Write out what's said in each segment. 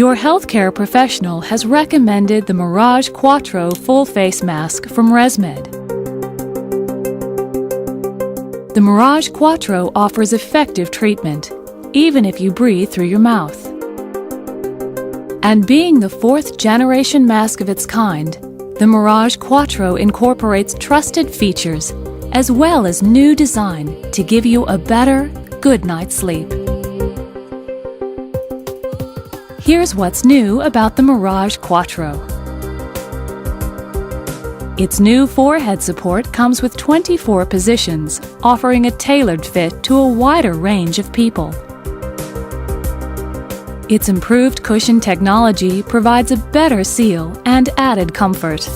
Your healthcare professional has recommended the Mirage Quattro full face mask from ResMed. The Mirage Quattro offers effective treatment, even if you breathe through your mouth. And being the fourth-generation mask of its kind, the Mirage Quattro incorporates trusted features as well as new design to give you a better, good night's sleep. Here's what's new about the Mirage Quattro. Its new forehead support comes with 24 positions, offering a tailored fit to a wider range of people. Its improved cushion technology provides a better seal and added comfort.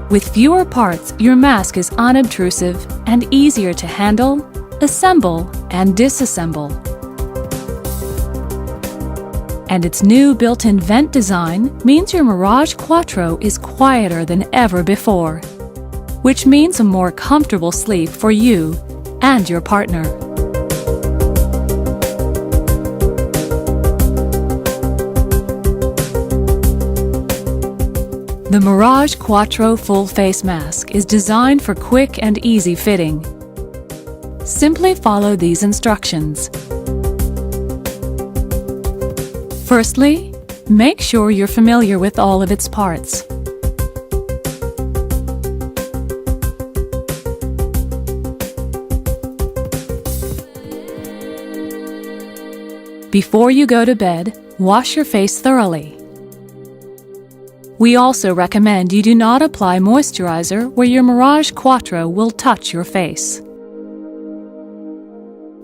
With fewer parts, your mask is unobtrusive and easier to handle, assemble, and disassemble. And its new built-in vent design means your Mirage Quattro is quieter than ever before, which means a more comfortable sleep for you and your partner. The Mirage Quattro full face mask is designed for quick and easy fitting. Simply follow these instructions. Firstly, make sure you're familiar with all of its parts. Before you go to bed, wash your face thoroughly. We also recommend you do not apply moisturizer where your Mirage Quattro will touch your face.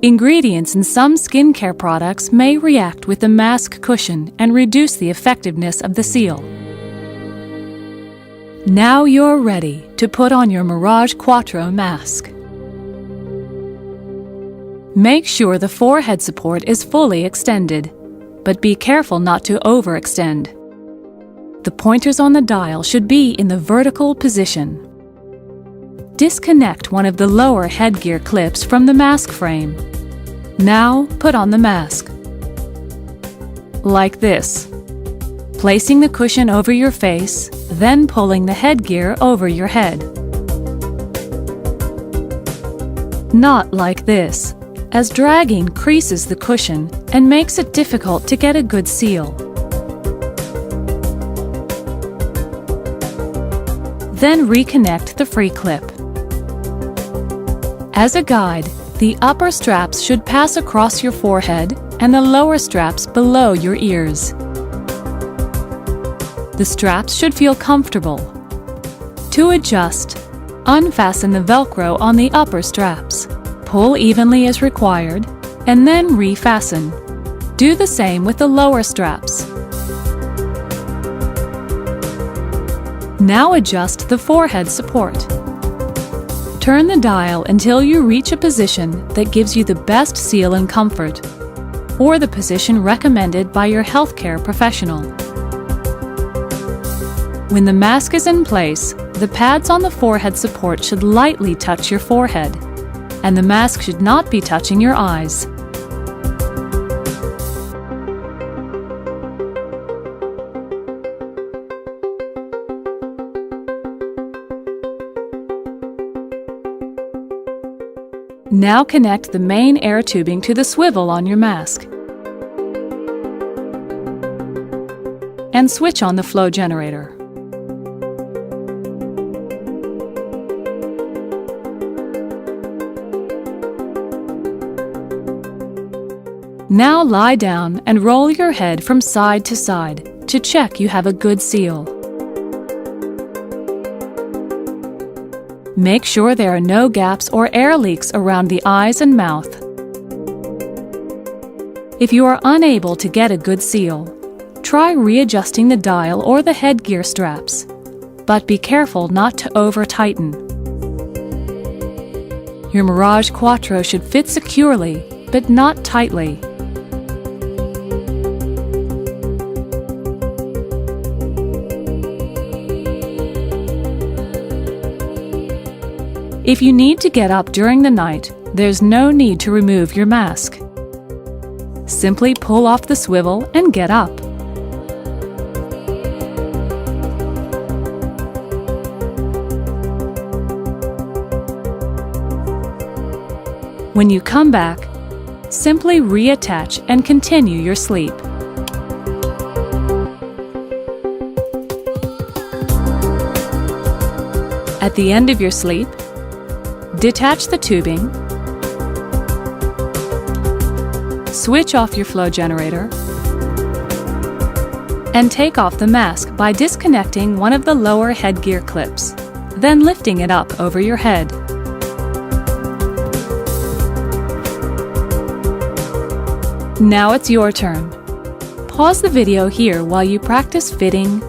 Ingredients in some skincare products may react with the mask cushion and reduce the effectiveness of the seal. Now you're ready to put on your Mirage Quattro mask. Make sure the forehead support is fully extended, but be careful not to overextend. The pointers on the dial should be in the vertical position. Disconnect one of the lower headgear clips from the mask frame. Now put on the mask. Like this. Placing the cushion over your face, then pulling the headgear over your head. Not like this, as dragging creases the cushion and makes it difficult to get a good seal. Then reconnect the free clip. As a guide, the upper straps should pass across your forehead and the lower straps below your ears. The straps should feel comfortable. To adjust, unfasten the Velcro on the upper straps. Pull evenly as required, and then refasten. Do the same with the lower straps. Now adjust the forehead support. Turn the dial until you reach a position that gives you the best seal and comfort, or the position recommended by your healthcare professional. When the mask is in place, the pads on the forehead support should lightly touch your forehead, and the mask should not be touching your eyes. Now connect the main air tubing to the swivel on your mask. And switch on the flow generator. Now lie down and roll your head from side to side to check you have a good seal. Make sure there are no gaps or air leaks around the eyes and mouth. If you are unable to get a good seal, try readjusting the dial or the headgear straps, but be careful not to over-tighten. Your Mirage Quattro should fit securely, but not tightly. If you need to get up during the night, there's no need to remove your mask. Simply pull off the swivel and get up. When you come back, simply reattach and continue your sleep. At the end of your sleep, detach the tubing, switch off your flow generator, and take off the mask by disconnecting one of the lower headgear clips, then lifting it up over your head. Now it's your turn. Pause the video here while you practice fitting,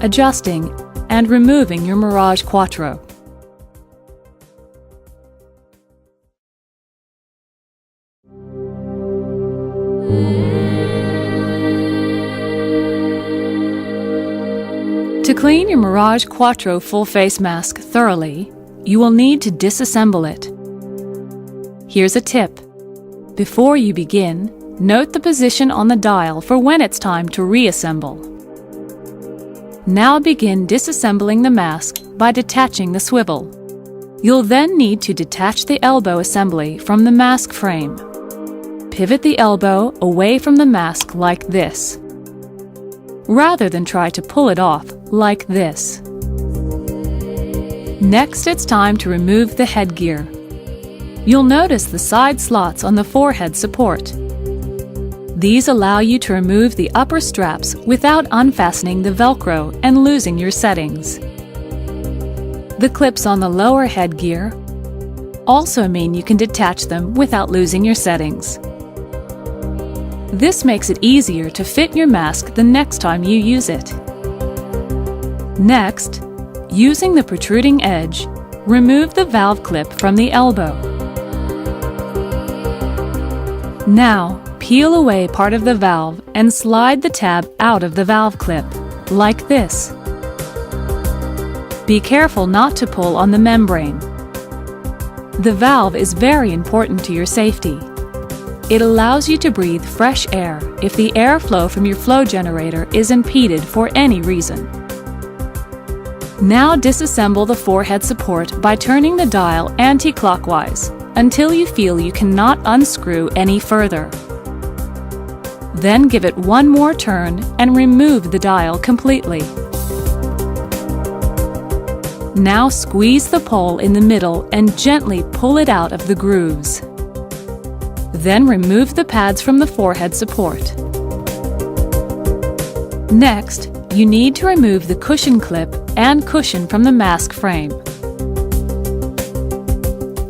adjusting, and removing your Mirage Quattro. To clean your Mirage Quattro full face mask thoroughly, you will need to disassemble it. Here's a tip. Before you begin, note the position on the dial for when it's time to reassemble. Now begin disassembling the mask by detaching the swivel. You'll then need to detach the elbow assembly from the mask frame. Pivot the elbow away from the mask like this, rather than try to pull it off like this. Next, it's time to remove the headgear. You'll notice the side slots on the forehead support. These allow you to remove the upper straps without unfastening the Velcro and losing your settings. The clips on the lower headgear also mean you can detach them without losing your settings. This makes it easier to fit your mask the next time you use it. Next, using the protruding edge, remove the valve clip from the elbow. Now, peel away part of the valve and slide the tab out of the valve clip, like this. Be careful not to pull on the membrane. The valve is very important to your safety. It allows you to breathe fresh air if the airflow from your flow generator is impeded for any reason. Now disassemble the forehead support by turning the dial anti-clockwise until you feel you cannot unscrew any further. Then give it one more turn and remove the dial completely. Now squeeze the pole in the middle and gently pull it out of the grooves. Then remove the pads from the forehead support. Next, you need to remove the cushion clip and cushion from the mask frame.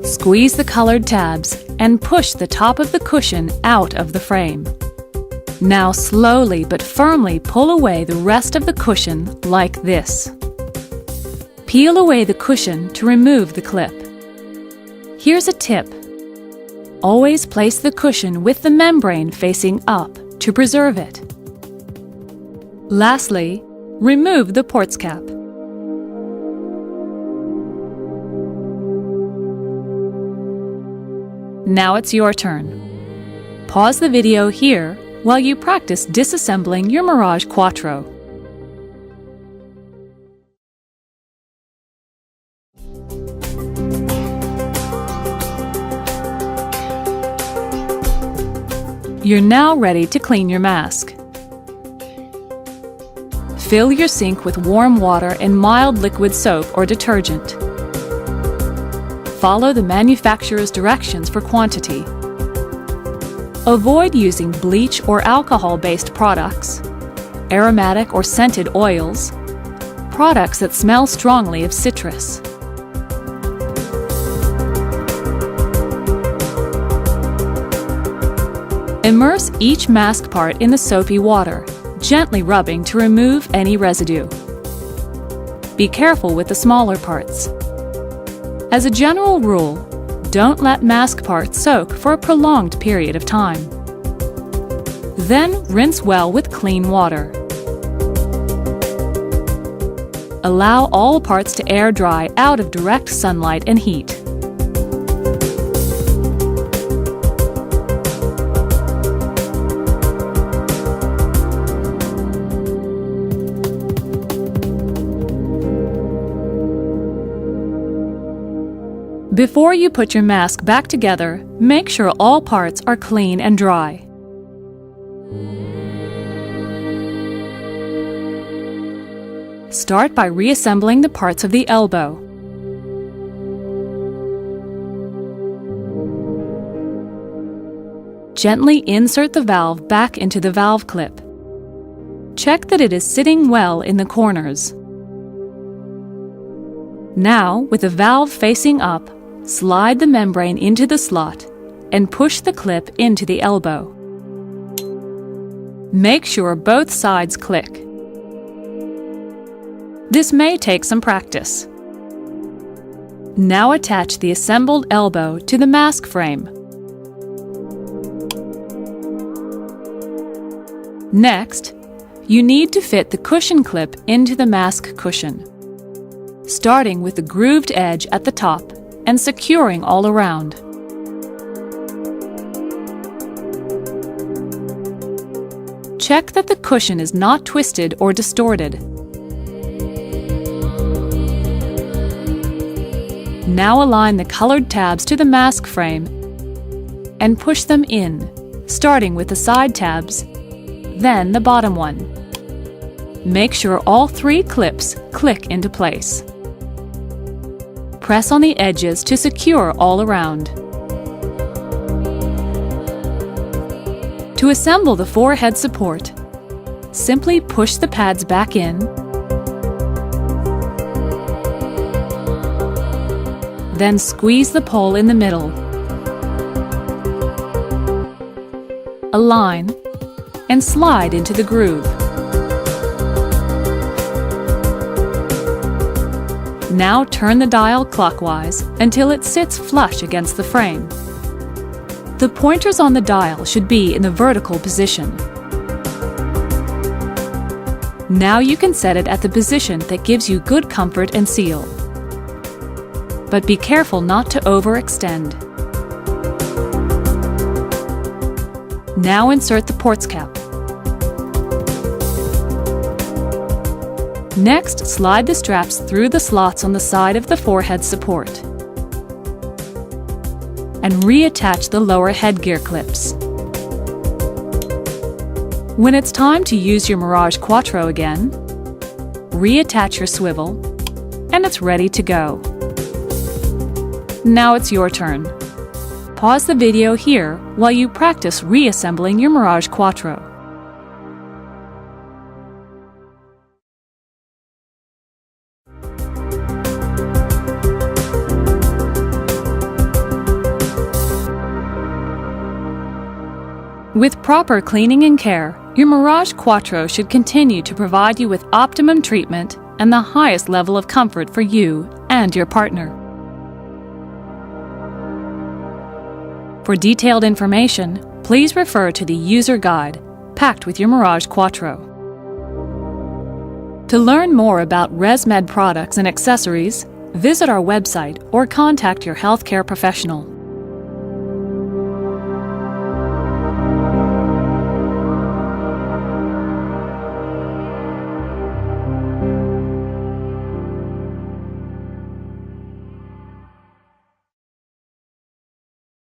Squeeze the colored tabs and push the top of the cushion out of the frame. Now slowly but firmly pull away the rest of the cushion like this. Peel away the cushion to remove the clip. Here's a tip. Always place the cushion with the membrane facing up to preserve it. Lastly, remove the ports cap. Now it's your turn. Pause the video here while you practice disassembling your Mirage Quattro. You're now ready to clean your mask. Fill your sink with warm water and mild liquid soap or detergent. Follow the manufacturer's directions for quantity. Avoid using bleach or alcohol-based products, aromatic or scented oils, products that smell strongly of citrus. Immerse each mask part in the soapy water, gently rubbing to remove any residue. Be careful with the smaller parts. As a general rule, don't let mask parts soak for a prolonged period of time. Then rinse well with clean water. Allow all parts to air dry out of direct sunlight and heat. Before you put your mask back together, make sure all parts are clean and dry. Start by reassembling the parts of the elbow. Gently insert the valve back into the valve clip. Check that it is sitting well in the corners. Now, with the valve facing up, slide the membrane into the slot and push the clip into the elbow. Make sure both sides click. This may take some practice. Now attach the assembled elbow to the mask frame. Next, you need to fit the cushion clip into the mask cushion, starting with the grooved edge at the top and securing all around. Check that the cushion is not twisted or distorted. Now align the colored tabs to the mask frame and push them in, starting with the side tabs, then the bottom one. Make sure all 3 clips click into place. Press on the edges to secure all around. To assemble the forehead support, simply push the pads back in, then squeeze the pole in the middle. Align and slide into the groove. Now turn the dial clockwise until it sits flush against the frame. The pointers on the dial should be in the vertical position. Now you can set it at the position that gives you good comfort and seal. But be careful not to overextend. Now insert the ports cap. Next, slide the straps through the slots on the side of the forehead support and reattach the lower headgear clips. When it's time to use your Mirage Quattro again, reattach your swivel and it's ready to go. Now it's your turn. Pause the video here while you practice reassembling your Mirage Quattro. With proper cleaning and care, your Mirage Quattro should continue to provide you with optimum treatment and the highest level of comfort for you and your partner. For detailed information, please refer to the user guide packed with your Mirage Quattro. To learn more about ResMed products and accessories, visit our website or contact your healthcare professional.